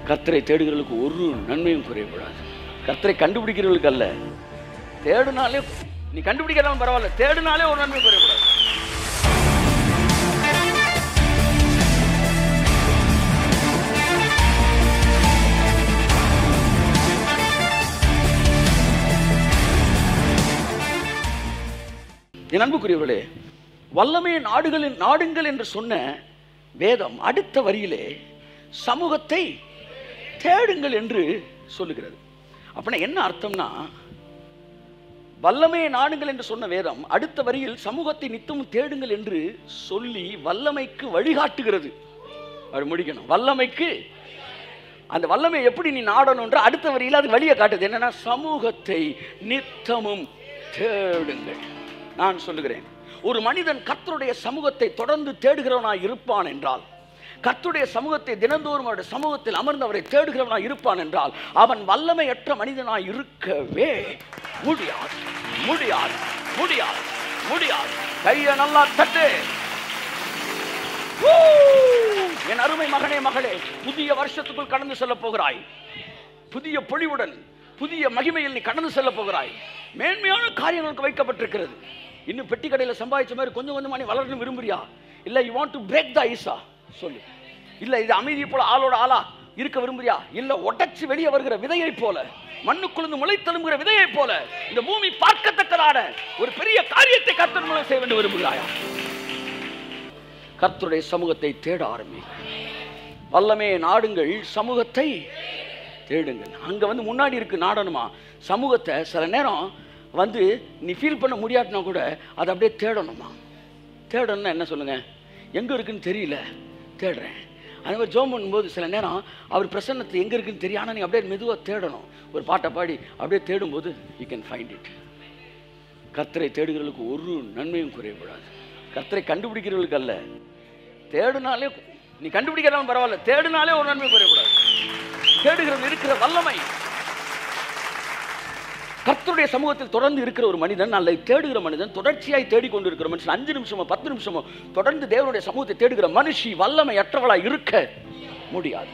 கர்த்தரை தேடுகிறவர்களுக்கு ஒரு நன்மையும் குறையப்படாது. கர்த்தரை கண்டுபிடிக்கிறவர்களுக்கு அல்ல, தேடுனாலே, நீ கண்டுபிடிக்கிறாலும் பரவாயில்ல, தேடுனாலே ஒரு நன்மை குறையப்படாது. என் அன்புக்குரியவர்களே, வல்லமையை நாடுங்கள் என்று சொன்ன வேதம் அடுத்த வரியிலே சமூகத்தை தேடுங்கள் என்று சொல்லுகிறது. அப்படின்னா என்ன அர்த்தம்னா, வல்லமையை நாடுங்கள் என்று சொன்ன வேதம் அடுத்த வரியில் சமூகத்தை நித்தமும் தேடுங்கள் என்று சொல்லி வல்லமைக்கு வழிகாட்டுகிறது. அது முடிக்கணும். வல்லமைக்கு, அந்த வல்லமை எப்படி நீ நாடணும்ன்ற அடுத்த வரியில் அது வழியை காட்டுது. என்னன்னா, சமூகத்தை நித்தமும் தேடுங்கள். நான் சொல்லுகிறேன், ஒரு மனிதன் கர்த்தருடைய சமூகத்தை தொடர்ந்து தேடுகிறவனாய் இருப்பான் என்றால், கர்த்தருடைய சமூகத்தை தினந்தோறும் அவருடைய சமூகத்தில் அமர்ந்து அவரை தேடுகிறவனாய் இருப்பான் என்றால், அவன் வல்லமையற்ற மனிதனாய் இருக்கவே முடியாது. முடியாது, முடியாது, முடியாது. கையை நல்லா தட்டு. என் அருமை மகனே, மகளே, புதிய வருஷத்துக்குள் கடந்து செல்ல போகிறாய். புதிய பொழிவுடன், புதிய மகிமையில் நீ கடந்து செல்ல போகிறாய். மேன்மையான காரியங்களுக்கு வைக்கப்பட்டிருக்கிறது. இன்னும் பெட்டி கடையில் சம்பாதிச்ச மாதிரி கொஞ்சம் கொஞ்சமா நீ வளரணும் விரும்புறியா? இல்லை, you want to break the ஐஸா? சொல்லு. இல்லை, இது அமைதி போல ஆளோட ஆளா இருக்க விரும்புறியா? இல்லை, உடைச்சு வெளியே வருகிற விதையை போல, மண்ணுக்குழுந்து முளைத்தெழும்புகிற விதையை போல இந்த பூமி பார்க்கத்தக்கதான ஒரு பெரிய காரியத்தை கர்த்தர் மூலம் செய்ய வேண்டும் விரும்புகிறாயா? கர்த்தருடைய சமூகத்தை தேட ஆரம்பி. வல்லமே நாடுங்கள், சமூகத்தை தேடுங்கள். அங்க வந்து முன்னாடி இருக்கு நாடணுமா சமூகத்தை. சில நேரம் வந்து நீ ஃபீல் பண்ண முடியாட்டினா கூட அதை அப்படியே தேடணுமா. தேடணும்னா என்ன சொல்லுங்க? எங்கே இருக்குன்னு தெரியல, தேடுறேன். அதே மாதிரி ஜோம் பண்ணும்போது சில நேரம் அவர் பிரசன்னத்தை எங்கே இருக்குன்னு தெரியும், ஆனால் நீ அப்படியே மெதுவாக தேடணும். ஒரு பாட்டை பாடி அப்படியே தேடும்போது யூ கேன் ஃபைண்ட் இட். கர்த்தரை தேடுகிறவர்களுக்கு ஒரு நன்மையும் குறையப்படாது. கர்த்தரை கண்டுபிடிக்கிறவர்களுக்கு அல்ல, தேடுனாலே, நீ கண்டுபிடிக்கிறாலும் பரவாயில்ல, தேடுனாலே ஒரு நன்மை குறையப்படாது. தேடுகிறது இருக்கிற வல்லமை. கர்த்தருடைய சமூகத்தில் தொடர்ந்து இருக்கிற ஒரு மனிதன், அல்ல தேடுகிற மனிதன், தொடர்ச்சியாய் தேடிக்கொண்டு இருக்கிற மனுஷன், 5 நிமிஷமோ 10 நிமிஷமோ தொடர்ந்து தேவனுடைய சமூகத்தை தேடுகிற மனுஷி வல்லமை அற்றவளாய் இருக்க முடியாது.